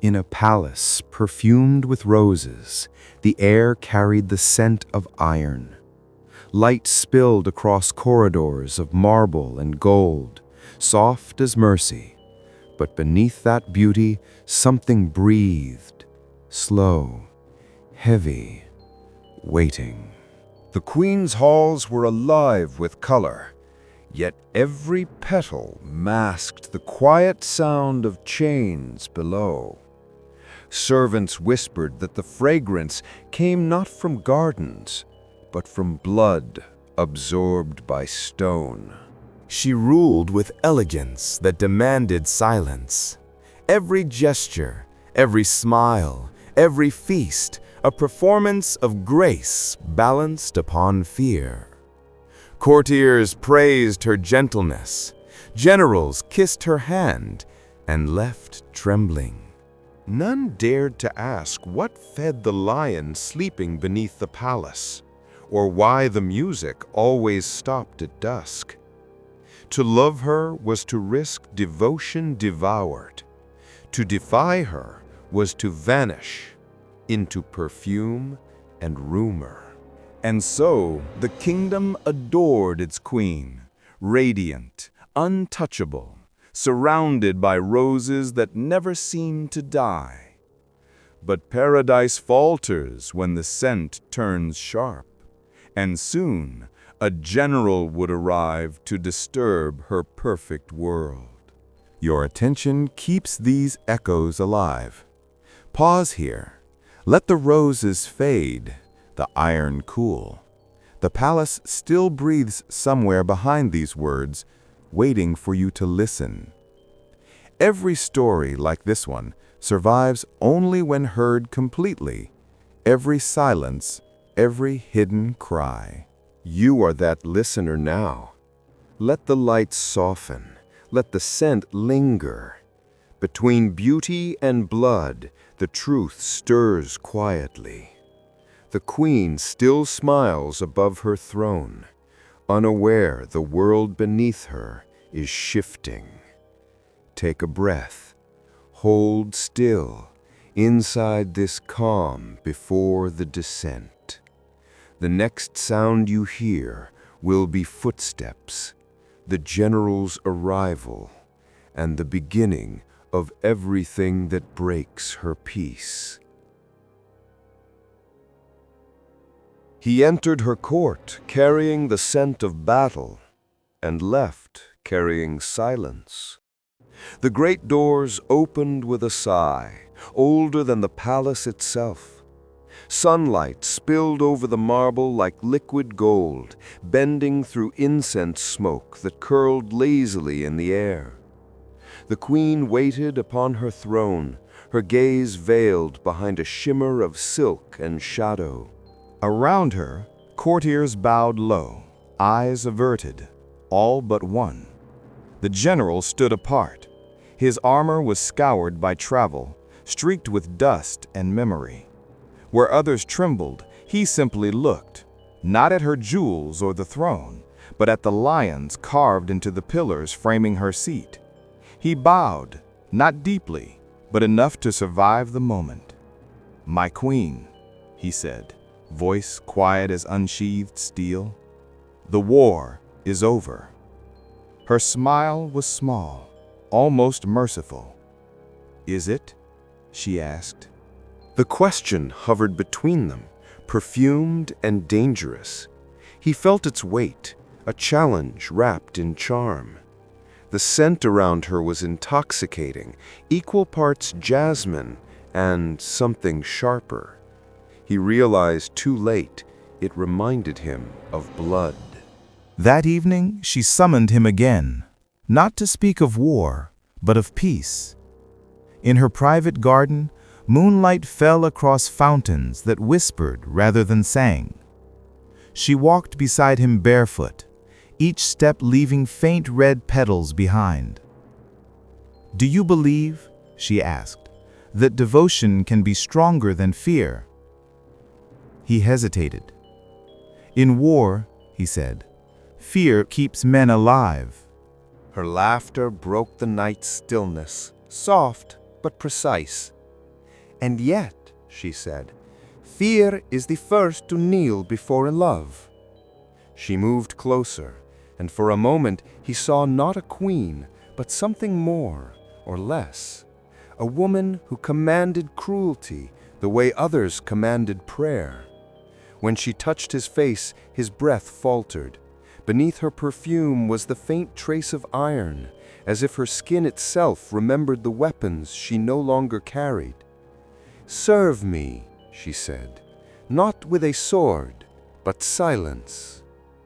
In a palace perfumed with roses, the air carried the scent of iron. Light spilled across corridors of marble and gold, soft as mercy. But beneath that beauty, something breathed, slow, heavy, waiting. The queen's halls were alive with color, yet every petal masked the quiet sound of chains below. Servants whispered that the fragrance came not from gardens, but from blood absorbed by stone. She ruled with elegance that demanded silence. Every gesture, every smile, every feast, a performance of grace balanced upon fear. Courtiers praised her gentleness. Generals kissed her hand and left trembling. None dared to ask what fed the lion sleeping beneath the palace, or why the music always stopped at dusk. To love her was to risk devotion devoured. To defy her was to vanish into perfume and rumor. And so the kingdom adored its queen, radiant, untouchable, surrounded by roses that never seemed to die. But paradise falters when the scent turns sharp, and soon a general would arrive to disturb her perfect world. Your attention keeps these echoes alive. Pause here. Let the roses fade, the iron cool. The palace still breathes somewhere behind these words, waiting for you to listen. Every story like this one survives only when heard completely. Every silence, every hidden cry. You are that listener now. Let the light soften. Let the scent linger. Between beauty and blood, the truth stirs quietly. The queen still smiles above her throne, unaware the world beneath her is shifting. Take a breath. Hold still inside this calm before the descent. The next sound you hear will be footsteps, the general's arrival, and the beginning of everything that breaks her peace. He entered her court carrying the scent of battle, and left carrying silence. The great doors opened with a sigh, older than the palace itself. Sunlight spilled over the marble like liquid gold, bending through incense smoke that curled lazily in the air. The queen waited upon her throne, her gaze veiled behind a shimmer of silk and shadow. Around her, courtiers bowed low, eyes averted, all but one. The general stood apart. His armor was scoured by travel, streaked with dust and memory. Where others trembled, he simply looked, not at her jewels or the throne, but at the lions carved into the pillars framing her seat. He bowed, not deeply, but enough to survive the moment. "My queen," he said, voice quiet as unsheathed steel, "the war is over." Her smile was small, almost merciful. "Is it?" she asked. The question hovered between them, perfumed and dangerous. He felt its weight, a challenge wrapped in charm. The scent around her was intoxicating, equal parts jasmine and something sharper. He realized too late it reminded him of blood. That evening, she summoned him again, not to speak of war, but of peace. In her private garden, moonlight fell across fountains that whispered rather than sang. She walked beside him barefoot, each step leaving faint red petals behind. "Do you believe," she asked, "that devotion can be stronger than fear?" He hesitated. "In war," he said, "fear keeps men alive." Her laughter broke the night's stillness, soft but precise. "And yet," she said, "fear is the first to kneel before love." She moved closer, and for a moment he saw not a queen, but something more or less. A woman who commanded cruelty the way others commanded prayer. When she touched his face, his breath faltered. Beneath her perfume was the faint trace of iron, as if her skin itself remembered the weapons she no longer carried. "Serve me," she said, "not with a sword, but silence."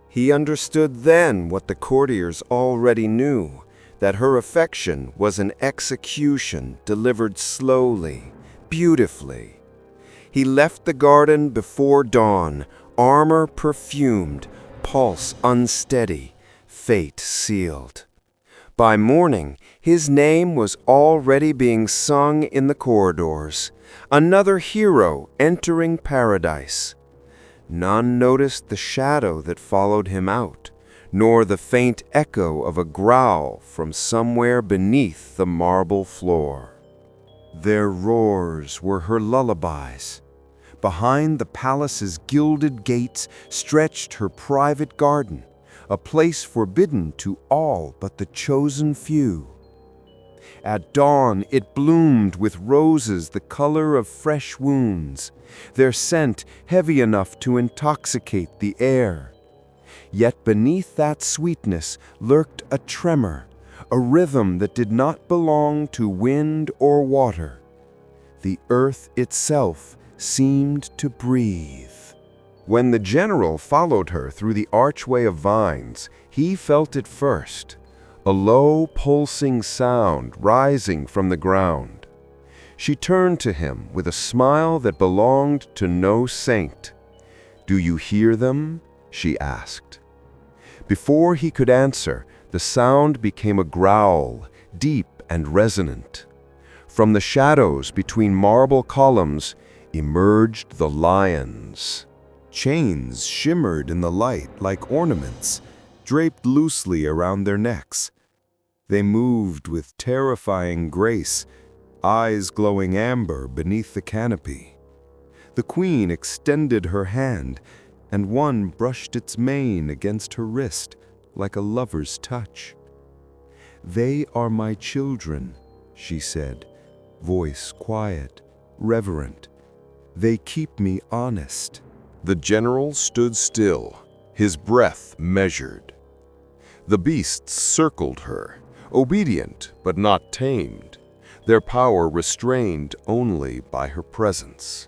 He understood then what the courtiers already knew, that her affection was an execution delivered slowly, beautifully. He left the garden before dawn, armor perfumed, pulse unsteady, fate sealed. By morning, his name was already being sung in the corridors, another hero entering paradise. None noticed the shadow that followed him out, nor the faint echo of a growl from somewhere beneath the marble floor. Their roars were her lullabies. Behind the palace's gilded gates stretched her private garden, a place forbidden to all but the chosen few. At dawn it bloomed with roses the color of fresh wounds, their scent heavy enough to intoxicate the air. Yet beneath that sweetness lurked a tremor, a rhythm that did not belong to wind or water. The earth itself seemed to breathe. When the general followed her through the archway of vines, he felt it first, a low, pulsing sound rising from the ground. She turned to him with a smile that belonged to no saint. "Do you hear them?" she asked. Before he could answer, the sound became a growl, deep and resonant. From the shadows between marble columns emerged the lions. Chains shimmered in the light like ornaments, draped loosely around their necks. They moved with terrifying grace, eyes glowing amber beneath the canopy. The queen extended her hand, and one brushed its mane against her wrist like a lover's touch. "They are my children," she said, voice quiet, reverent. "They keep me honest." The general stood still, his breath measured. The beasts circled her, obedient but not tamed, their power restrained only by her presence.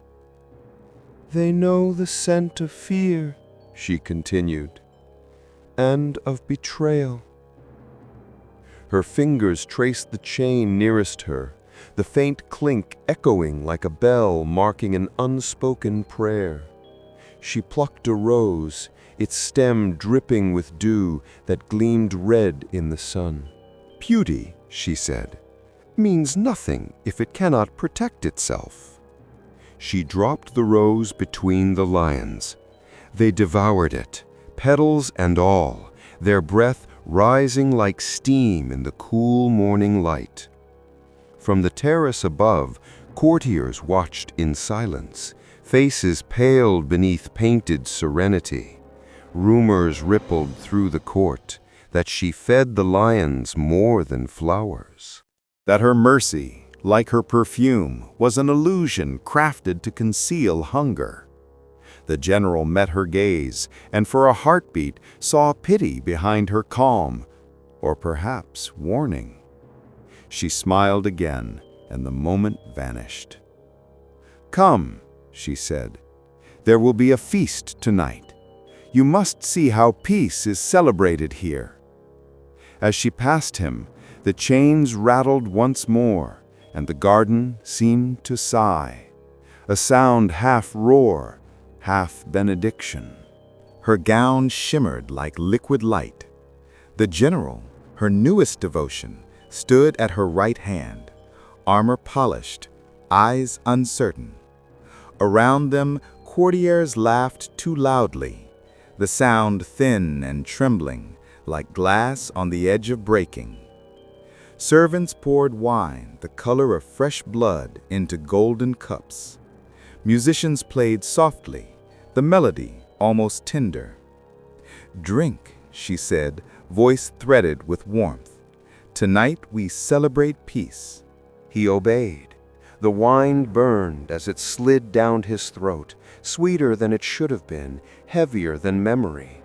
"They know the scent of fear," she continued, "and of betrayal." Her fingers traced the chain nearest her, the faint clink echoing like a bell marking an unspoken prayer. She plucked a rose, its stem dripping with dew that gleamed red in the sun. "Beauty," she said, "means nothing if it cannot protect itself." She dropped the rose between the lions. They devoured it, petals and all, their breath rising like steam in the cool morning light. From the terrace above, courtiers watched in silence, faces paled beneath painted serenity. Rumors rippled through the court that she fed the lions more than flowers. That her mercy, like her perfume, was an illusion crafted to conceal hunger. The general met her gaze, and for a heartbeat saw pity behind her calm, or perhaps warning. She smiled again, and the moment vanished. "Come," she said, "there will be a feast tonight. You must see how peace is celebrated here." As she passed him, the chains rattled once more, and the garden seemed to sigh, a sound half roar, half benediction. Her gown shimmered like liquid light. The general, her newest devotion, stood at her right hand, armor polished, eyes uncertain. Around them, courtiers laughed too loudly, the sound thin and trembling, like glass on the edge of breaking. Servants poured wine, the color of fresh blood, into golden cups. Musicians played softly, the melody almost tender. "Drink," she said, voice threaded with warmth. "Tonight we celebrate peace." He obeyed. The wine burned as it slid down his throat, sweeter than it should have been, heavier than memory.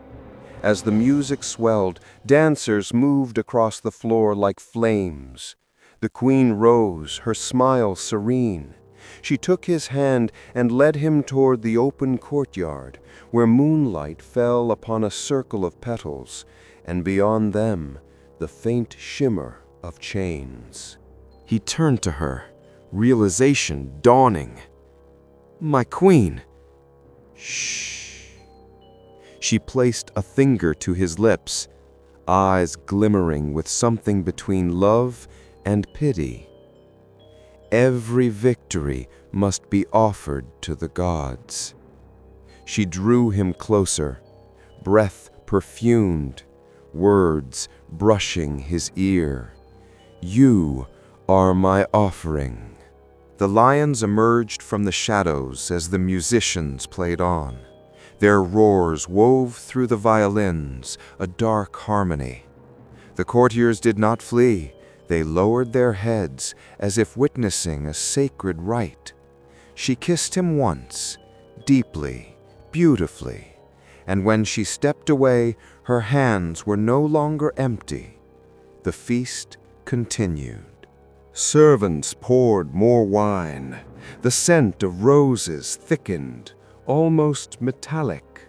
As the music swelled, dancers moved across the floor like flames. The queen rose, her smile serene. She took his hand and led him toward the open courtyard, where moonlight fell upon a circle of petals, and beyond them, the faint shimmer of chains. He turned to her, realization dawning. "My queen." "Shh." She placed a finger to his lips, eyes glimmering with something between love and pity. "Every victory must be offered to the gods." She drew him closer, breath perfumed, words brushing his ear. "You are my offering." The lions emerged from the shadows as the musicians played on. Their roars wove through the violins, a dark harmony. The courtiers did not flee. They lowered their heads as if witnessing a sacred rite. She kissed him once, deeply, beautifully, and when she stepped away, her hands were no longer empty. The feast continued. Servants poured more wine. The scent of roses thickened, almost metallic.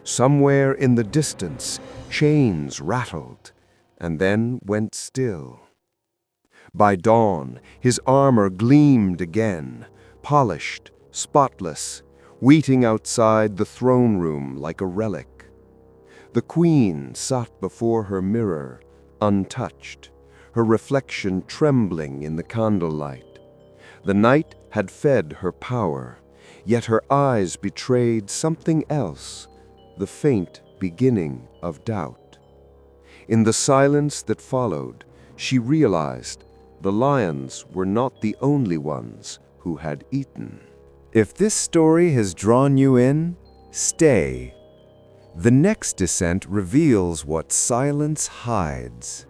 Somewhere in the distance, chains rattled, and then went still. By dawn, his armor gleamed again, polished, spotless, waiting outside the throne room like a relic. The queen sat before her mirror, untouched, her reflection trembling in the candlelight. The night had fed her power, yet her eyes betrayed something else, the faint beginning of doubt. In the silence that followed, she realized the lions were not the only ones who had eaten. If this story has drawn you in, stay. The next descent reveals what silence hides.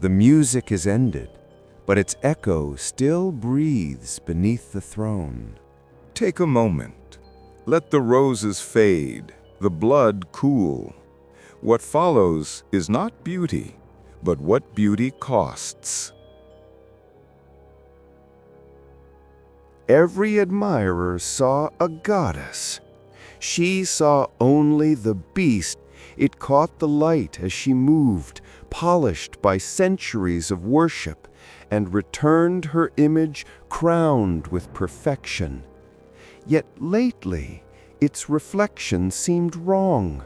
The music is ended, but its echo still breathes beneath the throne. Take a moment. Let the roses fade, the blood cool. What follows is not beauty, but what beauty costs. Every admirer saw a goddess. She saw only the beast. It caught the light as she moved, polished by centuries of worship, and returned her image crowned with perfection. Yet lately, its reflection seemed wrong,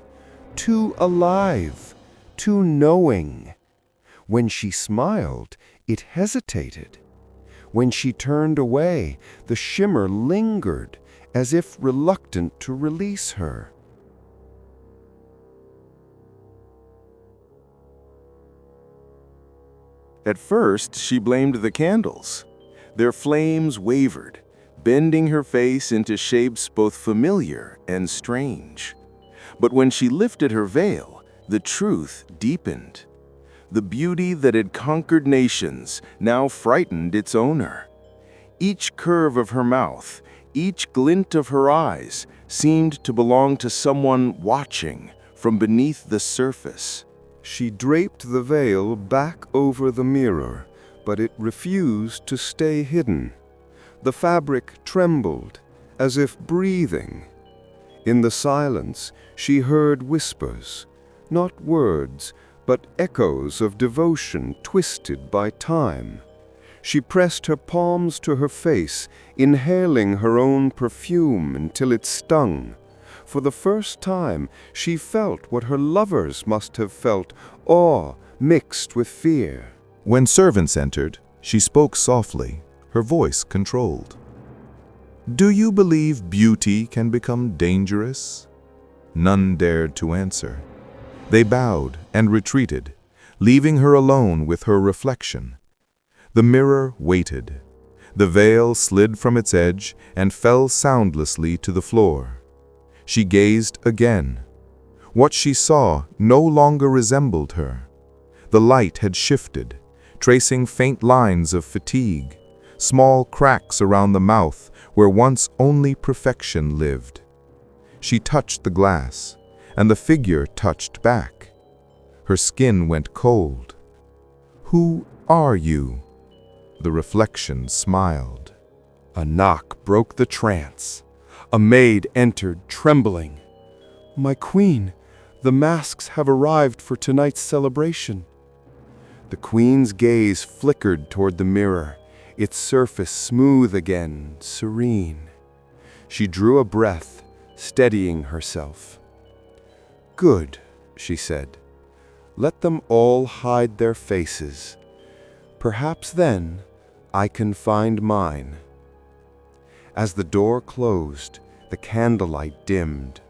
too alive, too knowing. When she smiled, it hesitated. When she turned away, the shimmer lingered, as if reluctant to release her. At first, she blamed the candles. Their flames wavered, bending her face into shapes both familiar and strange. But when she lifted her veil, the truth deepened. The beauty that had conquered nations now frightened its owner. Each curve of her mouth, each glint of her eyes seemed to belong to someone watching from beneath the surface. She draped the veil back over the mirror, but it refused to stay hidden. The fabric trembled, as if breathing. In the silence, she heard whispers, not words, but echoes of devotion twisted by time. She pressed her palms to her face, inhaling her own perfume until it stung. For the first time, she felt what her lovers must have felt, awe mixed with fear. When servants entered, she spoke softly, her voice controlled. "Do you believe beauty can become dangerous?" None dared to answer. They bowed and retreated, leaving her alone with her reflection. The mirror waited. The veil slid from its edge and fell soundlessly to the floor. She gazed again. What she saw no longer resembled her. The light had shifted, tracing faint lines of fatigue, small cracks around the mouth where once only perfection lived. She touched the glass, and the figure touched back. Her skin went cold. "Who are you?" The reflection smiled. A knock broke the trance. A maid entered, trembling. "My queen, the masks have arrived for tonight's celebration." The queen's gaze flickered toward the mirror, its surface smooth again, serene. She drew a breath, steadying herself. "Good," she said. "Let them all hide their faces. Perhaps then I can find mine." As the door closed, the candlelight dimmed.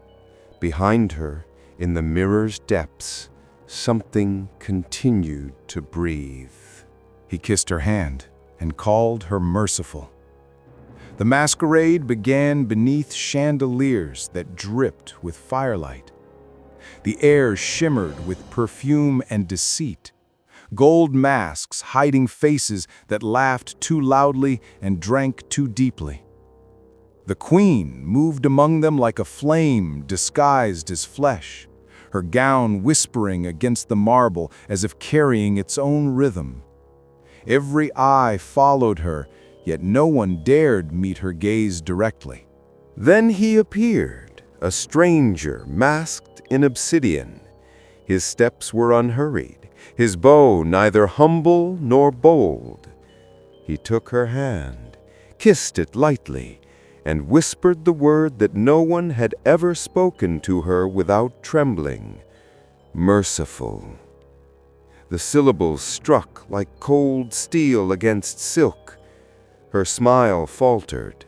Behind her, in the mirror's depths, something continued to breathe. He kissed her hand and called her merciful. The masquerade began beneath chandeliers that dripped with firelight. The air shimmered with perfume and deceit, gold masks hiding faces that laughed too loudly and drank too deeply. The queen moved among them like a flame disguised as flesh, her gown whispering against the marble as if carrying its own rhythm. Every eye followed her, yet no one dared meet her gaze directly. Then he appeared, a stranger masked in obsidian. His steps were unhurried, his bow neither humble nor bold. He took her hand, kissed it lightly, and whispered the word that no one had ever spoken to her without trembling: merciful. The syllables struck like cold steel against silk. Her smile faltered.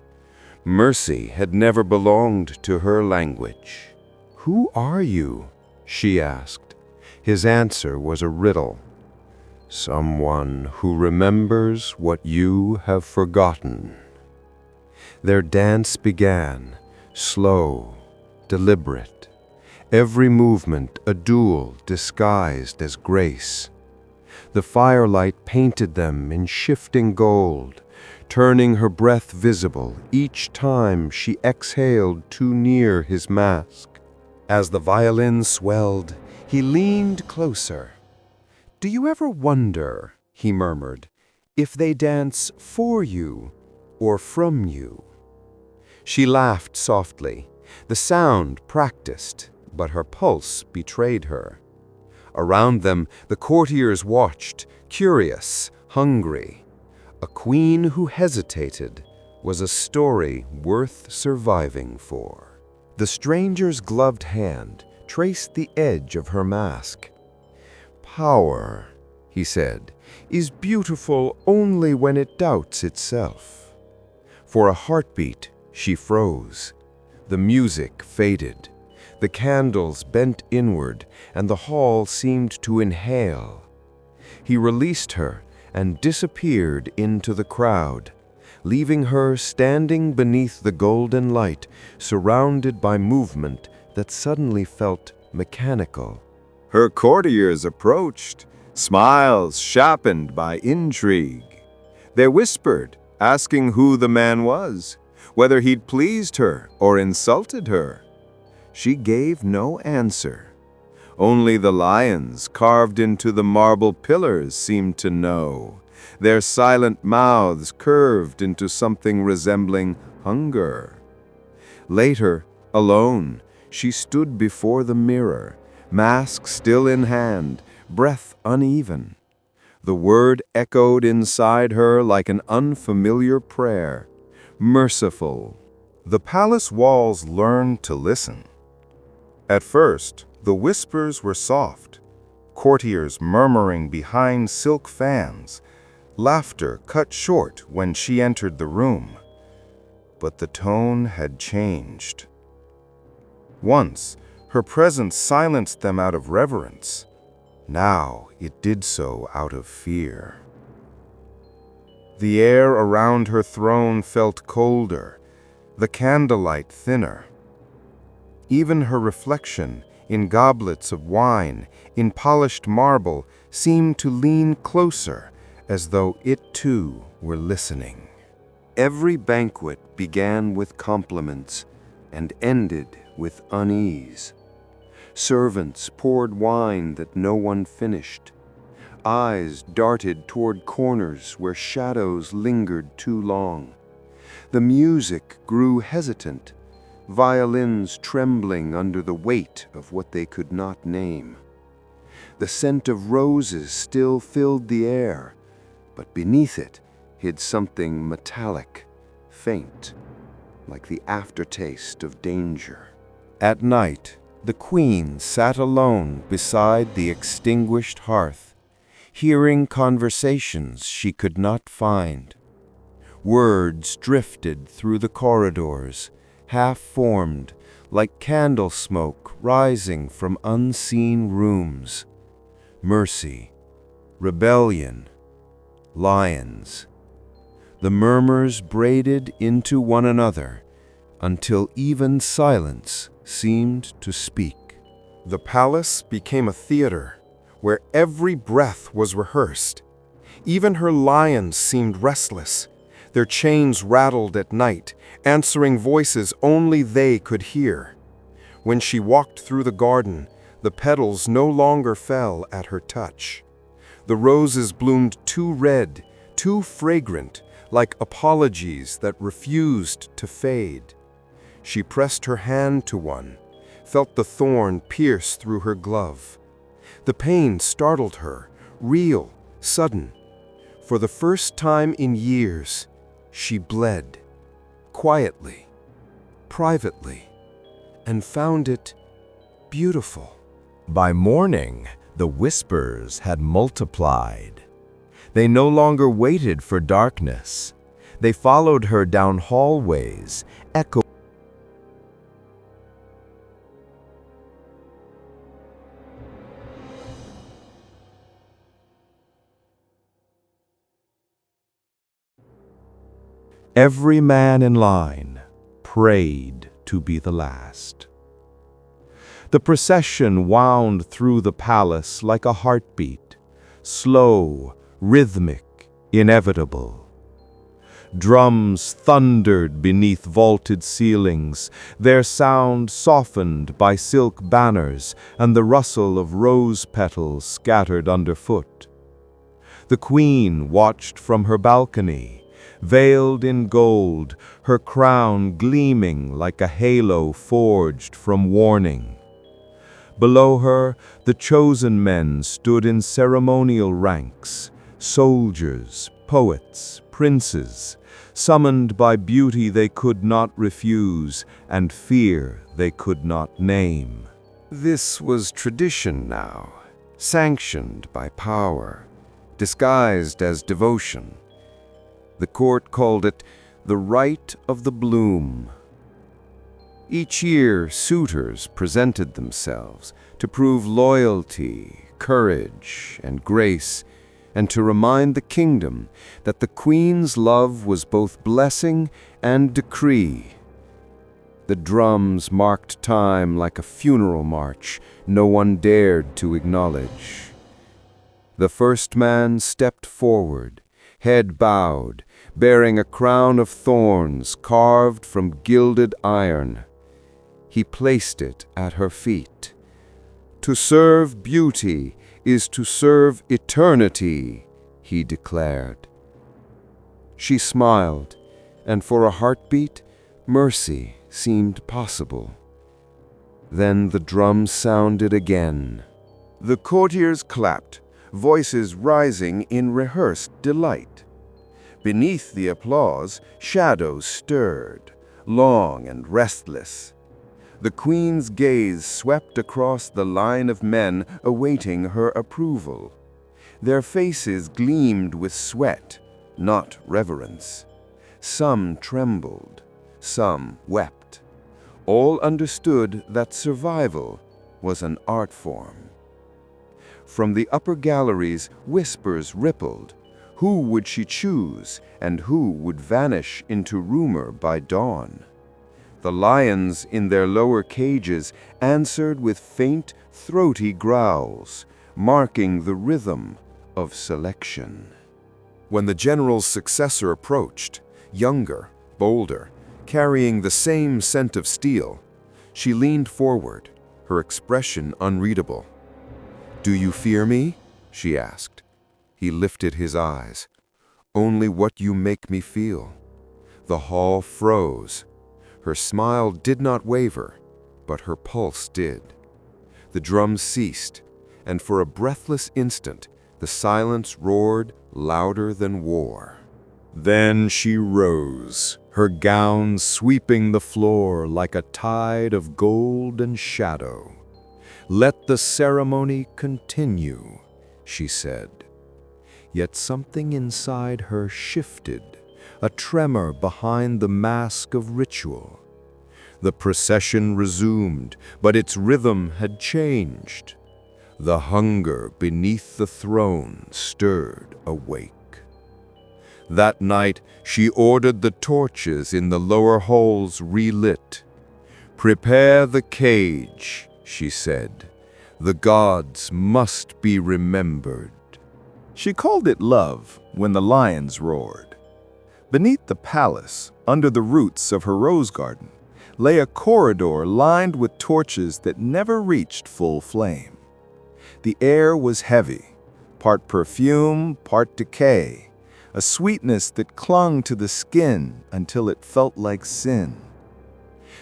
Mercy had never belonged to her language. "Who are you?" she asked. His answer was a riddle. "Someone who remembers what you have forgotten." Their dance began, slow, deliberate, every movement a duel disguised as grace. The firelight painted them in shifting gold, turning her breath visible each time she exhaled too near his mask. As the violin swelled, he leaned closer. "Do you ever wonder," he murmured, "if they dance for you or from you?" She laughed softly, the sound practiced, but her pulse betrayed her. Around them, the courtiers watched, curious, hungry. A queen who hesitated was a story worth surviving for. The stranger's gloved hand traced the edge of her mask. "Power," he said, "is beautiful only when it doubts itself." For a heartbeat, she froze. The music faded. The candles bent inward, and the hall seemed to inhale. He released her and disappeared into the crowd, leaving her standing beneath the golden light, surrounded by movement that suddenly felt mechanical. Her courtiers approached, smiles sharpened by intrigue. They whispered, asking who the man was, whether he'd pleased her or insulted her. She gave no answer. Only the lions carved into the marble pillars seemed to know, their silent mouths curved into something resembling hunger. Later, alone, she stood before the mirror, mask still in hand, breath uneven. The word echoed inside her like an unfamiliar prayer: merciful. The palace walls learned to listen. At first, the whispers were soft, courtiers murmuring behind silk fans, laughter cut short when she entered the room. But the tone had changed. Once, her presence silenced them out of reverence. Now it did so out of fear. The air around her throne felt colder, the candlelight thinner. Even her reflection, in goblets of wine, in polished marble, seemed to lean closer, as though it too were listening. Every banquet began with compliments and ended with unease. Servants poured wine that no one finished. Eyes darted toward corners where shadows lingered too long. The music grew hesitant, violins trembling under the weight of what they could not name. The scent of roses still filled the air, but beneath it hid something metallic, faint, like the aftertaste of danger. At night, the queen sat alone beside the extinguished hearth, hearing conversations she could not find. Words drifted through the corridors, half-formed, like candle smoke rising from unseen rooms. Mercy, rebellion, lions. The murmurs braided into one another, until even silence seemed to speak. The palace became a theater, where every breath was rehearsed. Even her lions seemed restless. Their chains rattled at night, answering voices only they could hear. When she walked through the garden, the petals no longer fell at her touch. The roses bloomed too red, too fragrant, like apologies that refused to fade. She pressed her hand to one, felt the thorn pierce through her glove. The pain startled her, real, sudden. For the first time in years, she bled, quietly, privately, and found it beautiful. By morning, the whispers had multiplied. They no longer waited for darkness. They followed her down hallways, echoing. Every man in line prayed to be the last. The procession wound through the palace like a heartbeat, slow, rhythmic, inevitable. Drums thundered beneath vaulted ceilings, their sound softened by silk banners and the rustle of rose petals scattered underfoot. The queen watched from her balcony, veiled in gold, her crown gleaming like a halo forged from warning. Below her, the chosen men stood in ceremonial ranks, soldiers, poets, princes, summoned by beauty they could not refuse and fear they could not name. This was tradition now, sanctioned by power, disguised as devotion. The court called it the rite of the bloom. Each year, suitors presented themselves to prove loyalty, courage, and grace, and to remind the kingdom that the queen's love was both blessing and decree. The drums marked time like a funeral march no one dared to acknowledge. The first man stepped forward, head bowed, bearing a crown of thorns carved from gilded iron. He placed it at her feet. "To serve beauty is to serve eternity," he declared. She smiled, and for a heartbeat, mercy seemed possible. Then the drums sounded again. The courtiers clapped, voices rising in rehearsed delight. Beneath the applause, shadows stirred, long and restless. The queen's gaze swept across the line of men awaiting her approval. Their faces gleamed with sweat, not reverence. Some trembled, some wept. All understood that survival was an art form. From the upper galleries, whispers rippled. Who would she choose, and who would vanish into rumor by dawn? The lions in their lower cages answered with faint, throaty growls, marking the rhythm of selection. When the general's successor approached, younger, bolder, carrying the same scent of steel, she leaned forward, her expression unreadable. "Do you fear me?" she asked. He lifted his eyes. "Only what you make me feel." The hall froze. Her smile did not waver, but her pulse did. The drums ceased, and for a breathless instant, the silence roared louder than war. Then she rose, her gown sweeping the floor like a tide of gold and shadow. "Let the ceremony continue," she said. Yet something inside her shifted, a tremor behind the mask of ritual. The procession resumed, but its rhythm had changed. The hunger beneath the throne stirred awake. That night, she ordered the torches in the lower halls relit. "Prepare the cage," she said. "The gods must be remembered." She called it love when the lions roared. Beneath the palace, under the roots of her rose garden, lay a corridor lined with torches that never reached full flame. The air was heavy, part perfume, part decay, a sweetness that clung to the skin until it felt like sin.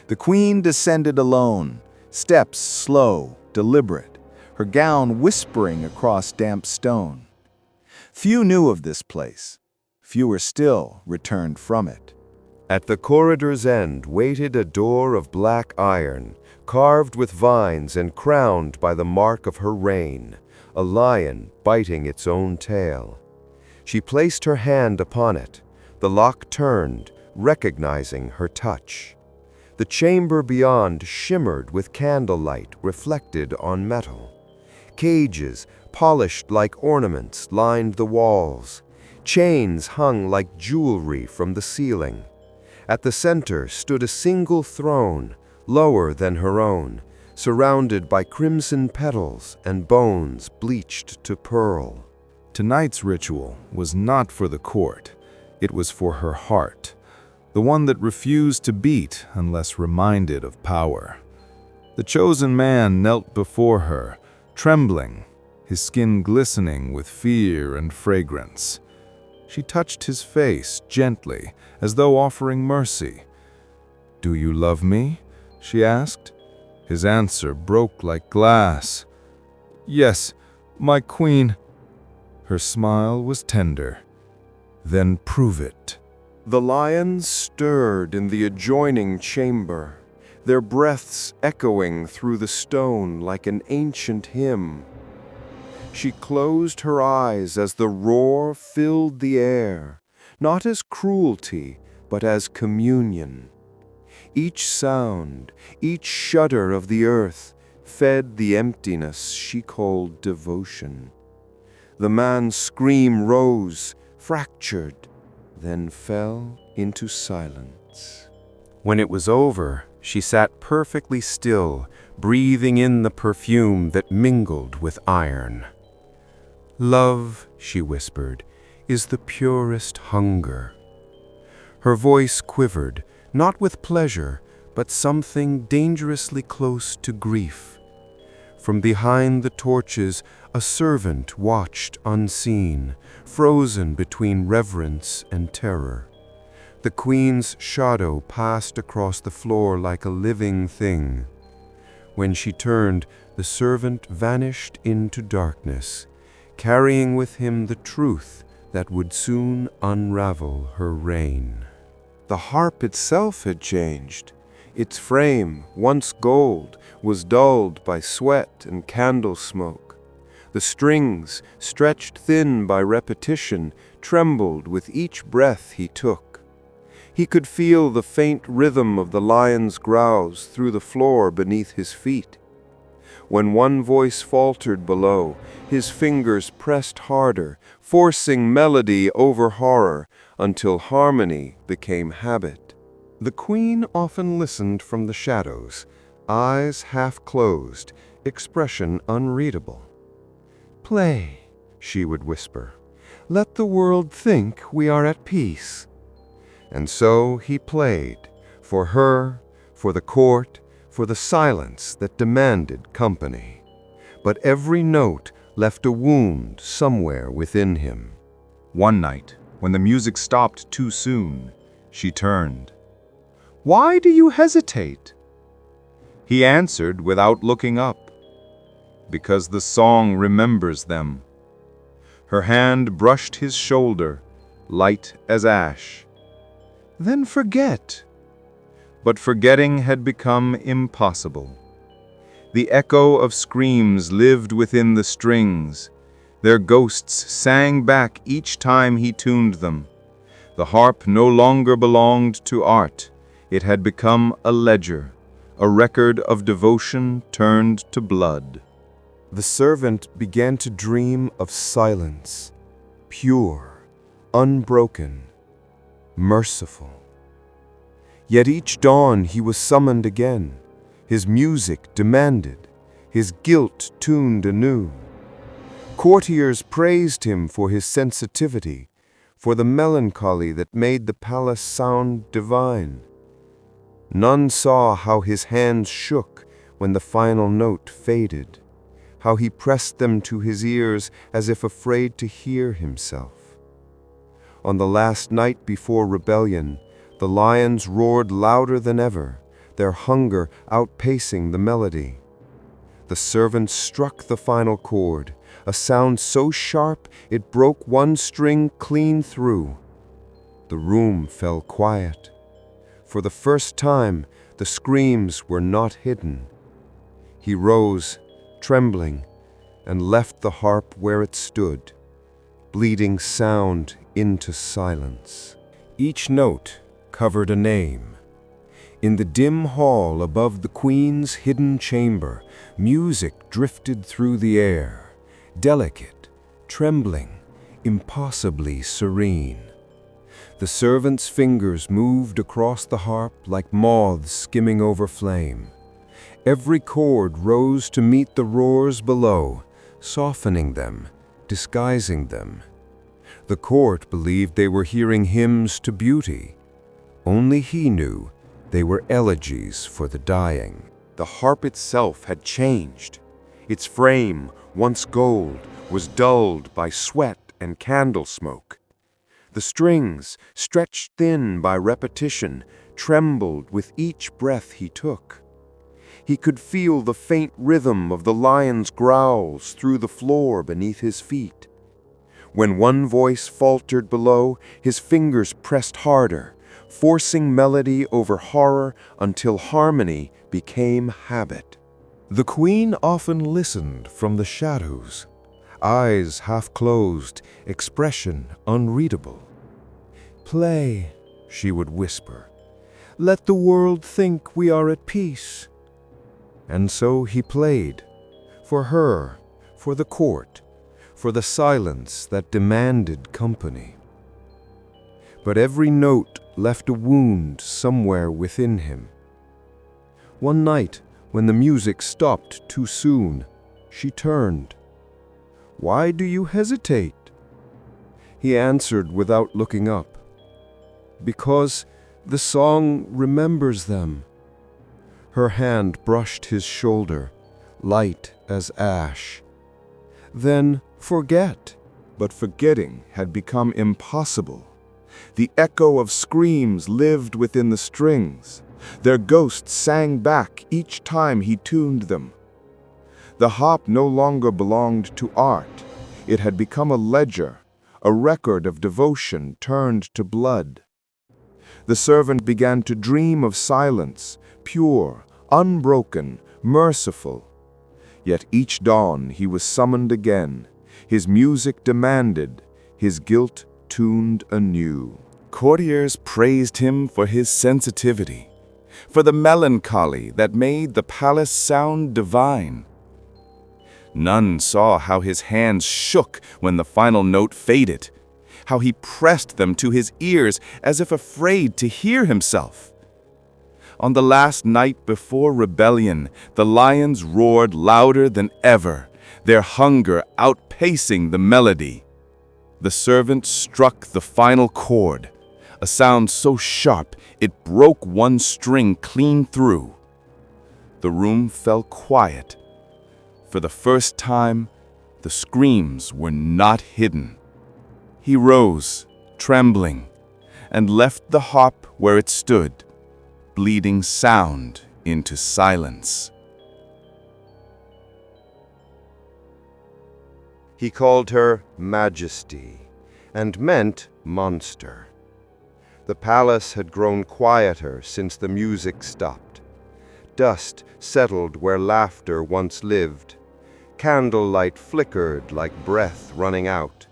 The queen descended alone, steps slow, deliberate, her gown whispering across damp stone. Few knew of this place. Fewer still returned from it. At the corridor's end waited a door of black iron, carved with vines and crowned by the mark of her reign, a lion biting its own tail. She placed her hand upon it. The lock turned, recognizing her touch. The chamber beyond shimmered with candlelight reflected on metal. Cages, polished like ornaments, lined the walls. Chains hung like jewelry from the ceiling. At the center stood a single throne, lower than her own, surrounded by crimson petals and bones bleached to pearl. Tonight's ritual was not for the court. It was for her heart, the one that refused to beat unless reminded of power. The chosen man knelt before her, trembling, his skin glistening with fear and fragrance. She touched his face gently, as though offering mercy. "Do you love me?" she asked. His answer broke like glass. "Yes, my queen." Her smile was tender. "Then prove it." The lions stirred in the adjoining chamber, their breaths echoing through the stone like an ancient hymn. She closed her eyes as the roar filled the air, not as cruelty, but as communion. Each sound, each shudder of the earth, fed the emptiness she called devotion. The man's scream rose, fractured, then fell into silence. When it was over, she sat perfectly still, breathing in the perfume that mingled with iron. "Love," she whispered, "is the purest hunger." Her voice quivered, not with pleasure, but something dangerously close to grief. From behind the torches, a servant watched unseen, frozen between reverence and terror. The queen's shadow passed across the floor like a living thing. When she turned, the servant vanished into darkness, carrying with him the truth that would soon unravel her reign. The harp itself had changed. Its frame, once gold, was dulled by sweat and candle smoke. The strings, stretched thin by repetition, trembled with each breath he took. He could feel the faint rhythm of the lion's growls through the floor beneath his feet. When one voice faltered below, his fingers pressed harder, forcing melody over horror until harmony became habit. The queen often listened from the shadows, eyes half closed, expression unreadable. "Play," she would whisper. "Let the world think we are at peace." And so he played, for her, for the court, for the silence that demanded company. But every note left a wound somewhere within him. One night, when the music stopped too soon, she turned. "Why do you hesitate?" He answered without looking up. "Because the song remembers them." Her hand brushed his shoulder, light as ash. "Then forget." But forgetting had become impossible. The echo of screams lived within the strings. Their ghosts sang back each time he tuned them. The harp no longer belonged to art. It had become a ledger, a record of devotion turned to blood. The servant began to dream of silence, pure, unbroken, merciful. Yet each dawn he was summoned again, his music demanded, his guilt tuned anew. Courtiers praised him for his sensitivity, for the melancholy that made the palace sound divine. None saw how his hands shook when the final note faded, how he pressed them to his ears as if afraid to hear himself. On the last night before rebellion, the lions roared louder than ever, their hunger outpacing the melody. The servant struck the final chord, a sound so sharp it broke one string clean through. The room fell quiet. For the first time, the screams were not hidden. He rose, trembling, and left the harp where it stood, bleeding sound into silence. Each note covered a name. In the dim hall above the queen's hidden chamber, music drifted through the air, delicate, trembling, impossibly serene. The servant's fingers moved across the harp like moths skimming over flame. Every chord rose to meet the roars below, softening them, disguising them. The court believed they were hearing hymns to beauty. Only he knew they were elegies for the dying. The harp itself had changed. Its frame, once gold, was dulled by sweat and candle smoke. The strings, stretched thin by repetition, trembled with each breath he took. He could feel the faint rhythm of the lion's growls through the floor beneath his feet. When one voice faltered below, his fingers pressed harder, forcing melody over horror until harmony became habit. The queen often listened from the shadows, eyes half closed, expression unreadable. "Play," she would whisper. "Let the world think we are at peace." And so he played, for her, for the court, for the silence that demanded company. But every note left a wound somewhere within him. One night, when the music stopped too soon, she turned. "Why do you hesitate?" He answered without looking up. "Because the song remembers them." Her hand brushed his shoulder, light as ash. "Then forget." But forgetting had become impossible. The echo of screams lived within the strings. Their ghosts sang back each time he tuned them. The harp no longer belonged to art. It had become a ledger, a record of devotion turned to blood. The servant began to dream of silence, pure, unbroken, merciful. Yet each dawn he was summoned again. His music demanded, his guilt tuned anew. Courtiers praised him for his sensitivity, for the melancholy that made the palace sound divine. None saw how his hands shook when the final note faded, how he pressed them to his ears as if afraid to hear himself. On the last night before rebellion, the lions roared louder than ever, their hunger outpacing the melody. The servant struck the final chord, a sound so sharp it broke one string clean through. The room fell quiet. For the first time, the screams were not hidden. He rose, trembling, and left the harp where it stood, bleeding sound into silence. He called her Majesty, and meant monster. The palace had grown quieter since the music stopped. Dust settled where laughter once lived. Candlelight flickered like breath running out.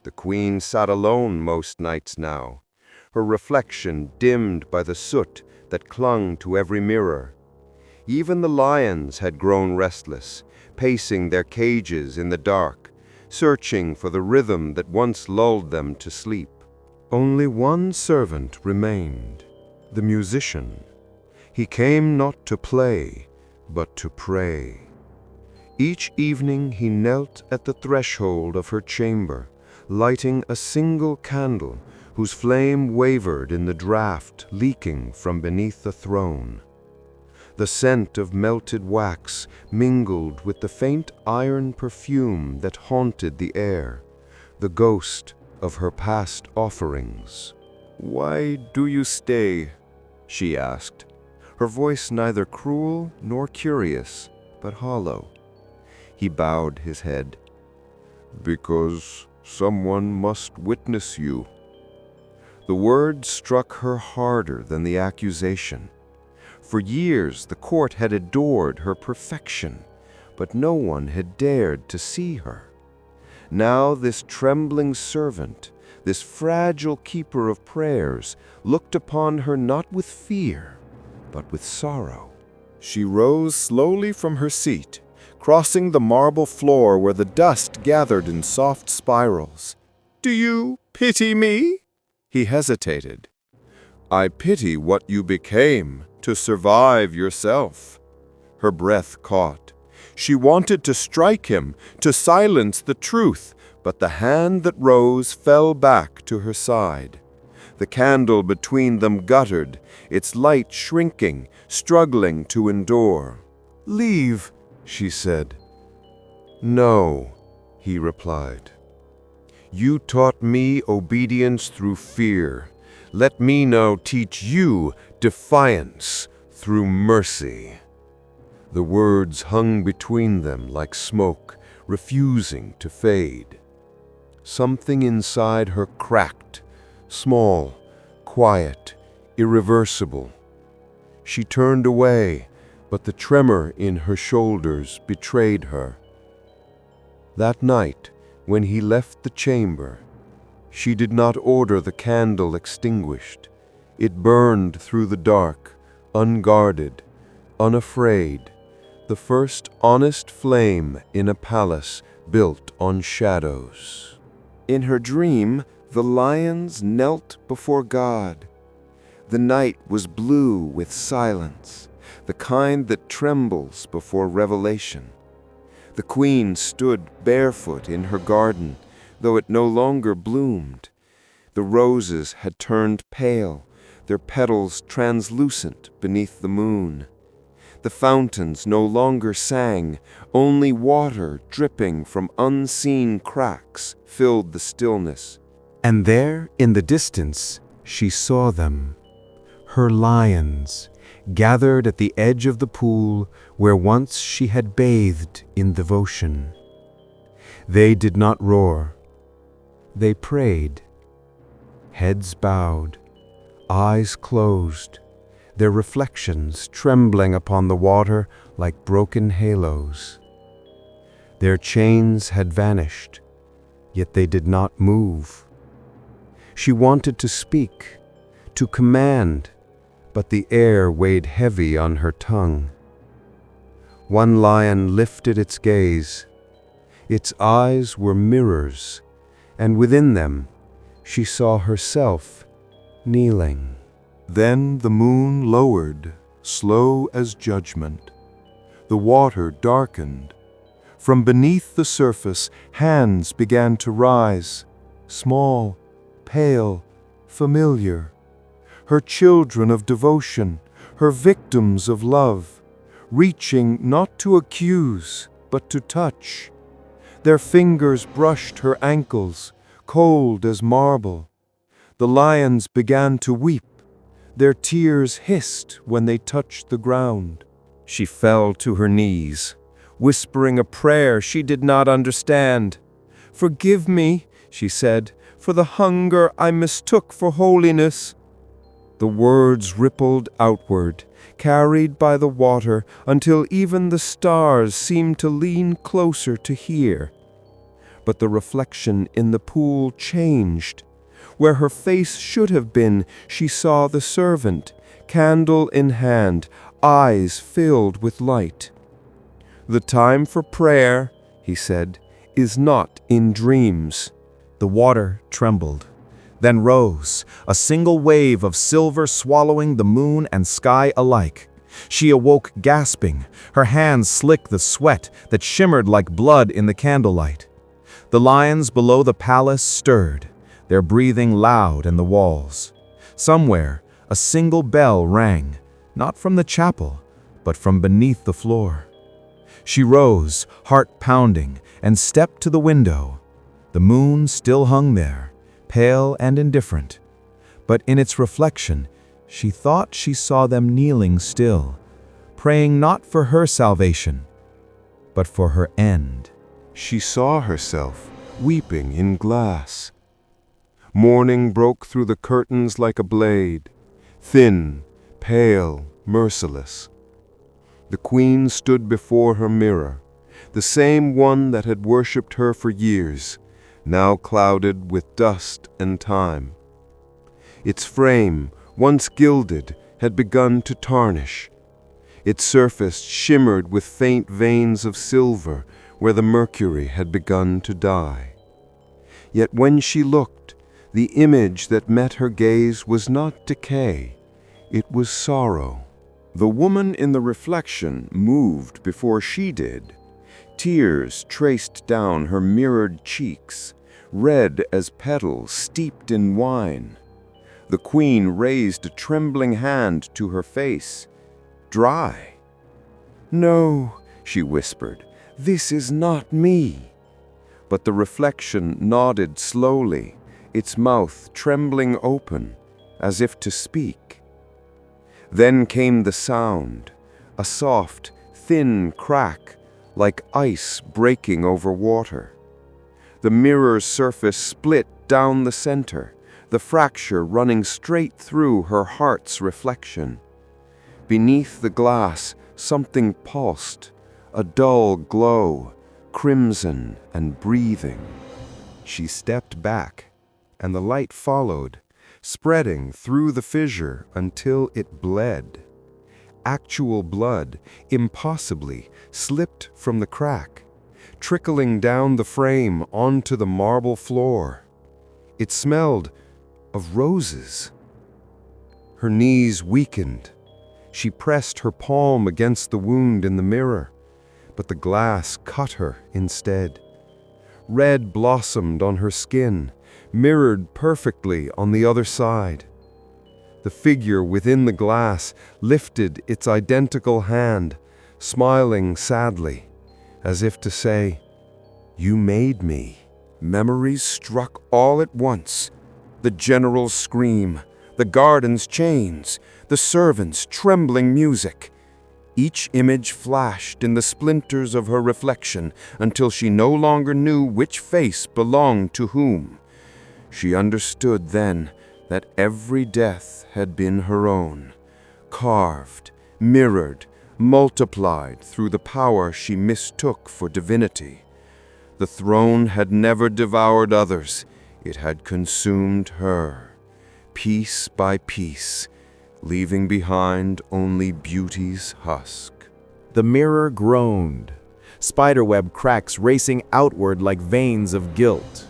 The queen sat alone most nights now, her reflection dimmed by the soot that clung to every mirror. Even the lions had grown restless, pacing their cages in the dark, searching for the rhythm that once lulled them to sleep. Only one servant remained, the musician. He came not to play, but to pray. Each evening he knelt at the threshold of her chamber, lighting a single candle whose flame wavered in the draught leaking from beneath the throne. The scent of melted wax mingled with the faint iron perfume that haunted the air, the ghost of her past offerings. "Why do you stay?" she asked, her voice neither cruel nor curious, but hollow. He bowed his head. "Because someone must witness you." The word struck her harder than the accusation. For years the court had adored her perfection, but no one had dared to see her. Now this trembling servant, this fragile keeper of prayers, looked upon her not with fear, but with sorrow. She rose slowly from her seat, crossing the marble floor where the dust gathered in soft spirals. "Do you pity me?" He hesitated. "I pity what you became to survive yourself." Her breath caught. She wanted to strike him, to silence the truth, but the hand that rose fell back to her side. The candle between them guttered, its light shrinking, struggling to endure. "Leave," she said. "No," he replied. "You taught me obedience through fear. Let me now teach you defiance through mercy." The words hung between them like smoke, refusing to fade. Something inside her cracked, small, quiet, irreversible. She turned away, but the tremor in her shoulders betrayed her. That night, when he left the chamber, she did not order the candle extinguished. It burned through the dark, unguarded, unafraid, the first honest flame in a palace built on shadows. In her dream, the lions knelt before God. The night was blue with silence, the kind that trembles before revelation. The queen stood barefoot in her garden, though it no longer bloomed. The roses had turned pale, their petals translucent beneath the moon. The fountains no longer sang, only water dripping from unseen cracks filled the stillness. And there, in the distance, she saw them, her lions, gathered at the edge of the pool where once she had bathed in devotion. They did not roar. They prayed, heads bowed, eyes closed, their reflections trembling upon the water like broken halos. Their chains had vanished, yet they did not move. She wanted to speak, to command, but the air weighed heavy on her tongue. One lion lifted its gaze. Its eyes were mirrors, and within them she saw herself kneeling. Then the moon lowered, slow as judgment. The water darkened. From beneath the surface, hands began to rise, small, pale, familiar. Her children of devotion, her victims of love, reaching not to accuse, but to touch. Their fingers brushed her ankles, cold as marble. The lions began to weep. Their tears hissed when they touched the ground. She fell to her knees, whispering a prayer she did not understand. "Forgive me," she said, "for the hunger I mistook for holiness." The words rippled outward, carried by the water, until even the stars seemed to lean closer to hear. But the reflection in the pool changed. Where her face should have been, she saw the servant, candle in hand, eyes filled with light. "The time for prayer," he said, "is not in dreams." The water trembled, then rose, a single wave of silver swallowing the moon and sky alike. She awoke gasping, her hands slicked the sweat that shimmered like blood in the candlelight. The lions below the palace stirred, their breathing loud in the walls. Somewhere, a single bell rang, not from the chapel, but from beneath the floor. She rose, heart pounding, and stepped to the window. The moon still hung there, pale and indifferent. But in its reflection, she thought she saw them kneeling still, praying not for her salvation, but for her end. She saw herself weeping in glass. Morning broke through the curtains like a blade, thin, pale, merciless. The queen stood before her mirror, the same one that had worshipped her for years, now clouded with dust and time. Its frame, once gilded, had begun to tarnish. Its surface shimmered with faint veins of silver where the mercury had begun to die. Yet when she looked, the image that met her gaze was not decay, it was sorrow. The woman in the reflection moved before she did. Tears traced down her mirrored cheeks, red as petals steeped in wine. The queen raised a trembling hand to her face, dry. "No," she whispered, "this is not me." But the reflection nodded slowly, its mouth trembling open, as if to speak. Then came the sound, a soft, thin crack, like ice breaking over water. The mirror's surface split down the center, the fracture running straight through her heart's reflection. Beneath the glass, something pulsed, a dull glow, crimson and breathing. She stepped back, and the light followed, spreading through the fissure until it bled. Actual blood, impossibly, slipped from the crack, trickling down the frame onto the marble floor. It smelled of roses. Her knees weakened. She pressed her palm against the wound in the mirror, but the glass cut her instead. Red blossomed on her skin, mirrored perfectly on the other side. The figure within the glass lifted its identical hand, smiling sadly, as if to say, "You made me." Memories struck all at once. The general's scream, the garden's chains, the servants' trembling music. Each image flashed in the splinters of her reflection until she no longer knew which face belonged to whom. She understood then that every death had been her own, carved, mirrored, multiplied through the power she mistook for divinity. The throne had never devoured others, it had consumed her, piece by piece, leaving behind only beauty's husk. The mirror groaned, spiderweb cracks racing outward like veins of guilt.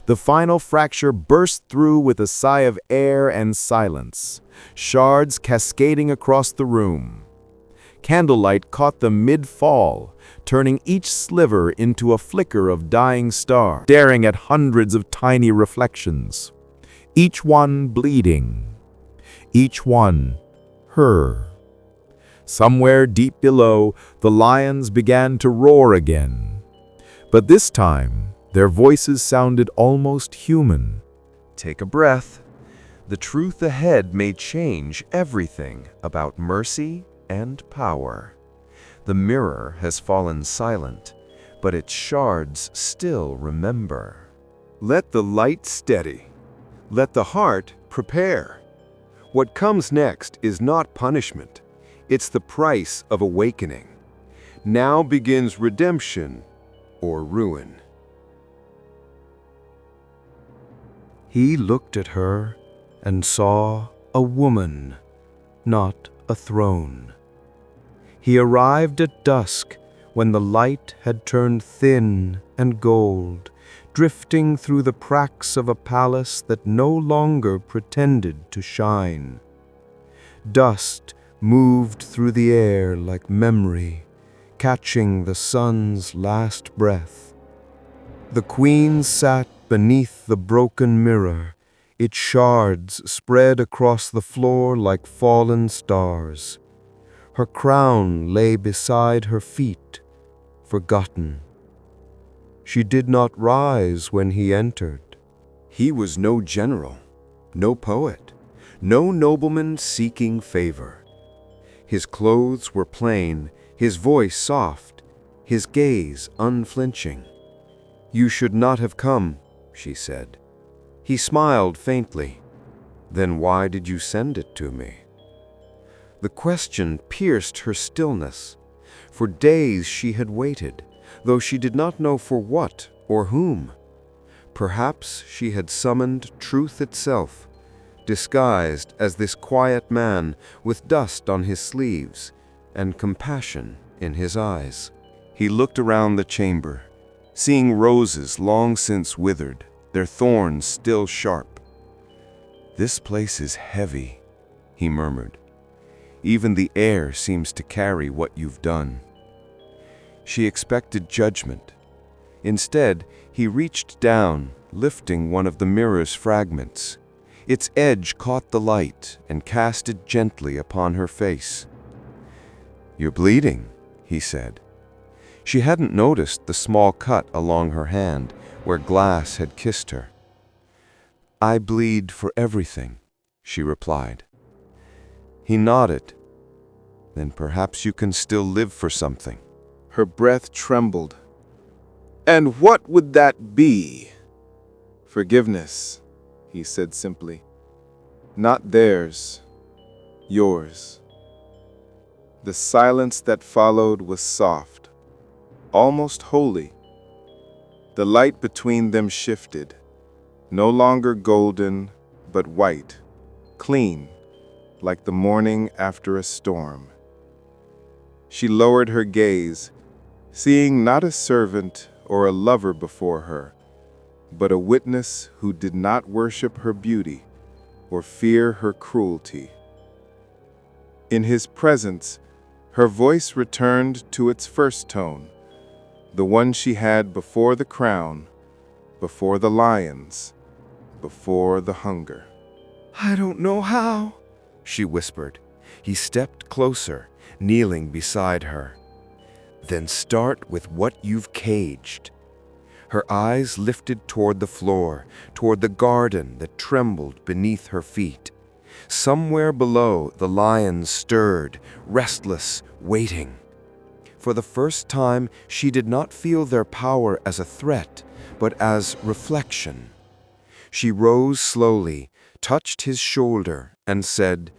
The final fracture burst through with a sigh of air and silence, shards cascading across the room. Candlelight caught them mid-fall, turning each sliver into a flicker of dying star, staring at hundreds of tiny reflections, each one bleeding, each one her. Somewhere deep below, the lions began to roar again. But this time, their voices sounded almost human. Take a breath. The truth ahead may change everything about mercy and power. The mirror has fallen silent, but its shards still remember. Let the light steady. Let the heart prepare. What comes next is not punishment. It's the price of awakening. Now begins redemption or ruin. He looked at her and saw a woman, not a throne. He arrived at dusk when the light had turned thin and gold, drifting through the cracks of a palace that no longer pretended to shine. Dust moved through the air like memory, catching the sun's last breath. The queen sat beneath the broken mirror, its shards spread across the floor like fallen stars. Her crown lay beside her feet, forgotten. She did not rise when he entered. He was no general, no poet, no nobleman seeking favor. His clothes were plain, his voice soft, his gaze unflinching. "You should not have come," she said. He smiled faintly. "Then why did you send it to me?" The question pierced her stillness. For days she had waited, though she did not know for what or whom. Perhaps she had summoned truth itself, disguised as this quiet man with dust on his sleeves and compassion in his eyes. He looked around the chamber, seeing roses long since withered, their thorns still sharp. "This place is heavy," he murmured. "Even the air seems to carry what you've done." She expected judgment. Instead, he reached down, lifting one of the mirror's fragments. Its edge caught the light and cast it gently upon her face. "You're bleeding," he said. She hadn't noticed the small cut along her hand where glass had kissed her. "I bleed for everything," she replied. He nodded. "Then perhaps you can still live for something." Her breath trembled. "And what would that be?" "Forgiveness," he said simply. "Not theirs, yours." The silence that followed was soft, almost holy. The light between them shifted, no longer golden, but white, clean, like the morning after a storm. She lowered her gaze, seeing not a servant or a lover before her, but a witness who did not worship her beauty or fear her cruelty. In his presence, her voice returned to its first tone, the one she had before the crown, before the lions, before the hunger. "I don't know how," she whispered. He stepped closer, kneeling beside her. "Then start with what you've caged." Her eyes lifted toward the floor, toward the garden that trembled beneath her feet. Somewhere below, the lions stirred, restless, waiting. For the first time, she did not feel their power as a threat, but as reflection. She rose slowly, touched his shoulder, and said,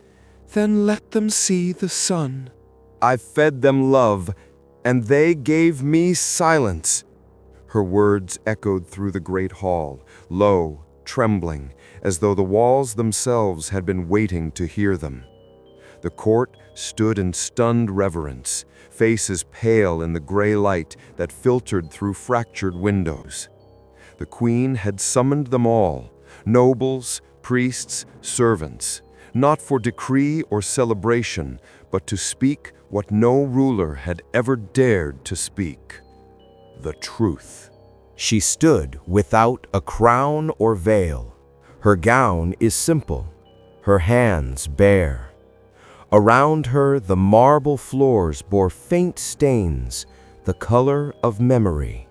"Then let them see the sun. I fed them love, and they gave me silence." Her words echoed through the great hall, low, trembling, as though the walls themselves had been waiting to hear them. The court stood in stunned reverence, faces pale in the gray light that filtered through fractured windows. The queen had summoned them all, nobles, priests, servants, not for decree or celebration, but to speak what no ruler had ever dared to speak: the truth. She stood without a crown or veil. Her gown is simple, her hands bare. Around her the marble floors bore faint stains, the color of memory.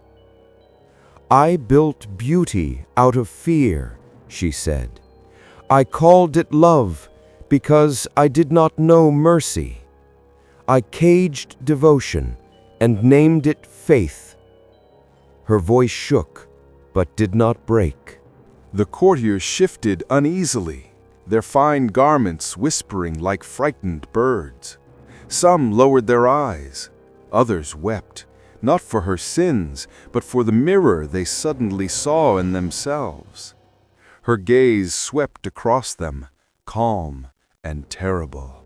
"I built beauty out of fear," she said. "I called it love because I did not know mercy. I caged devotion and named it faith." Her voice shook, but did not break. The courtiers shifted uneasily, their fine garments whispering like frightened birds. Some lowered their eyes, others wept, not for her sins, but for the mirror they suddenly saw in themselves. Her gaze swept across them, calm and terrible.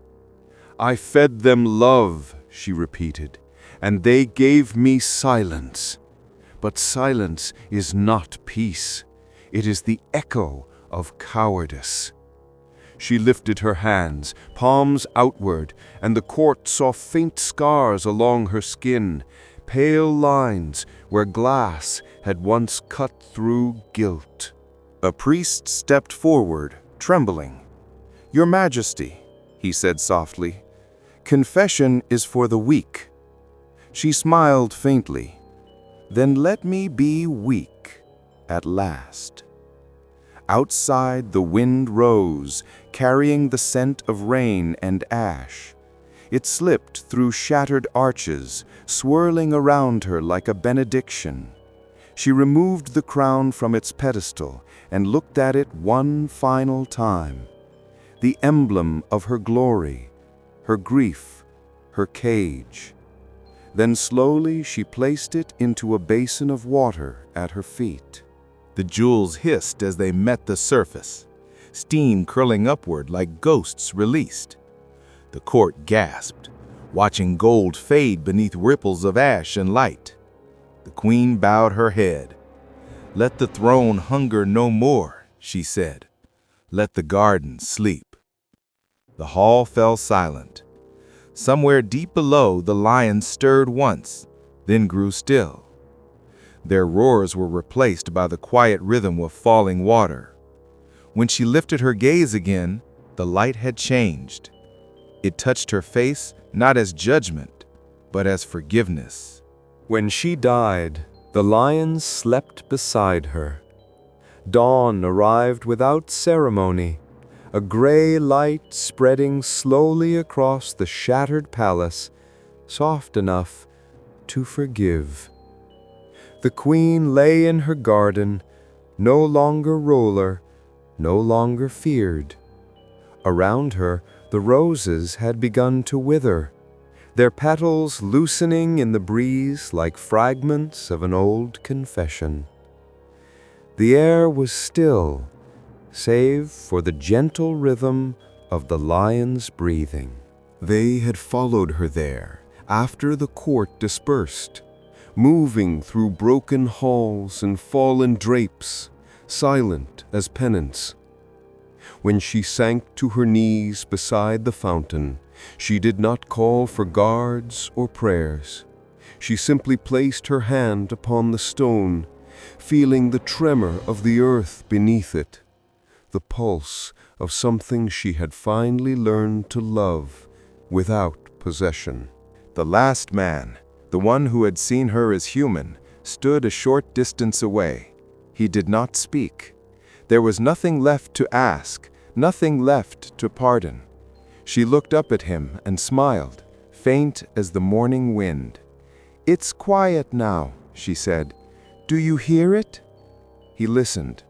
"I fed them love," she repeated, "and they gave me silence. But silence is not peace. It is the echo of cowardice." She lifted her hands, palms outward, and the court saw faint scars along her skin, pale lines where glass had once cut through guilt. A priest stepped forward, trembling. "Your Majesty," he said softly, "confession is for the weak." She smiled faintly. "Then let me be weak at last." Outside, the wind rose, carrying the scent of rain and ash. It slipped through shattered arches, swirling around her like a benediction. She removed the crown from its pedestal and looked at it one final time. The emblem of her glory, her grief, her cage. Then slowly she placed it into a basin of water at her feet. The jewels hissed as they met the surface, steam curling upward like ghosts released. The court gasped, watching gold fade beneath ripples of ash and light. The queen bowed her head. "Let the throne hunger no more," she said. "Let the garden sleep." The hall fell silent. Somewhere deep below, the lions stirred once, then grew still. Their roars were replaced by the quiet rhythm of falling water. When she lifted her gaze again, the light had changed. It touched her face not as judgment, but as forgiveness. When she died, the lions slept beside her. Dawn arrived without ceremony, a gray light spreading slowly across the shattered palace, soft enough to forgive. The queen lay in her garden, no longer ruler, no longer feared. Around her, the roses had begun to wither, their petals loosening in the breeze like fragments of an old confession. The air was still, save for the gentle rhythm of the lion's breathing. They had followed her there after the court dispersed, moving through broken halls and fallen drapes, silent as penance. When she sank to her knees beside the fountain, she did not call for guards or prayers. She simply placed her hand upon the stone, feeling the tremor of the earth beneath it, the pulse of something she had finally learned to love without possession. The last man, the one who had seen her as human, stood a short distance away. He did not speak. There was nothing left to ask, nothing left to pardon. She looked up at him and smiled, faint as the morning wind. "It's quiet now," she said. "Do you hear it?" He listened.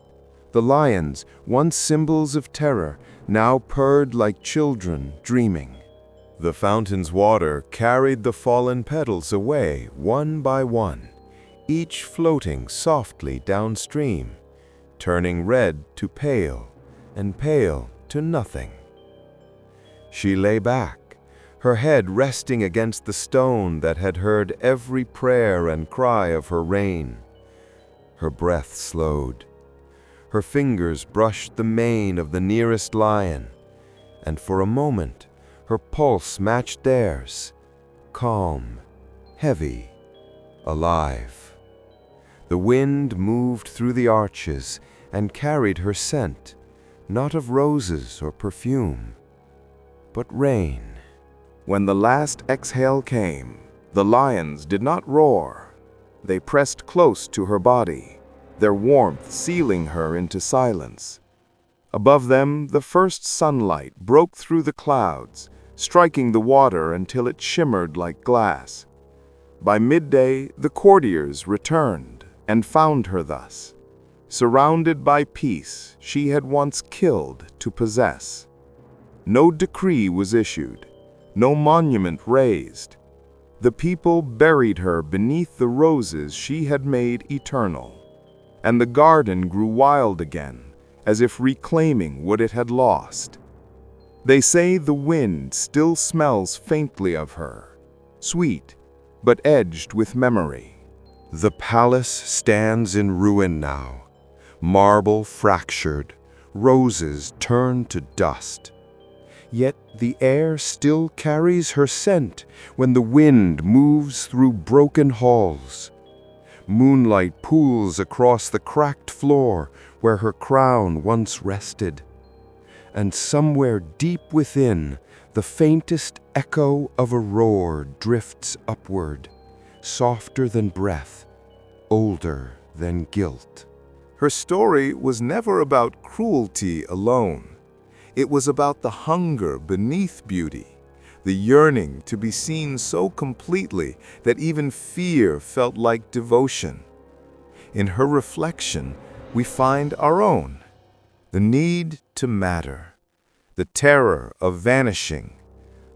The lions, once symbols of terror, now purred like children dreaming. The fountain's water carried the fallen petals away one by one, each floating softly downstream, turning red to pale and pale to nothing. She lay back, her head resting against the stone that had heard every prayer and cry of her reign. Her breath slowed. Her fingers brushed the mane of the nearest lion, and for a moment her pulse matched theirs, calm, heavy, alive. The wind moved through the arches and carried her scent, not of roses or perfume, but rain. When the last exhale came, the lions did not roar. They pressed close to her body, their warmth sealing her into silence. Above them, the first sunlight broke through the clouds, striking the water until it shimmered like glass. By midday, the courtiers returned and found her thus. Surrounded by peace she had once killed to possess. No decree was issued, no monument raised. The people buried her beneath the roses she had made eternal, and the garden grew wild again, as if reclaiming what it had lost. They say the wind still smells faintly of her, sweet, but edged with memory. The palace stands in ruin now, marble fractured, roses turned to dust. Yet the air still carries her scent when the wind moves through broken halls. Moonlight pools across the cracked floor where her crown once rested. And somewhere deep within, the faintest echo of a roar drifts upward, softer than breath, older than guilt. Her story was never about cruelty alone. It was about the hunger beneath beauty, the yearning to be seen so completely that even fear felt like devotion. In her reflection, we find our own, the need to matter, the terror of vanishing,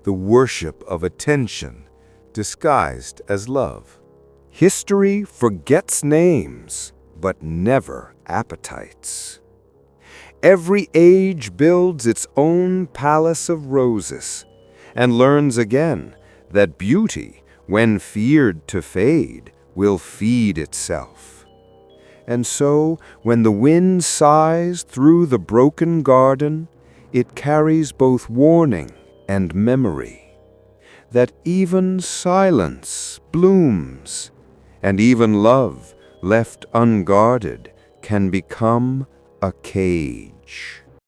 the worship of attention disguised as love. History forgets names, but never appetites. Every age builds its own palace of roses, and learns again that beauty, when feared to fade, will feed itself. And so, when the wind sighs through the broken garden, it carries both warning and memory, that even silence blooms, and even love, left unguarded, can become a cage.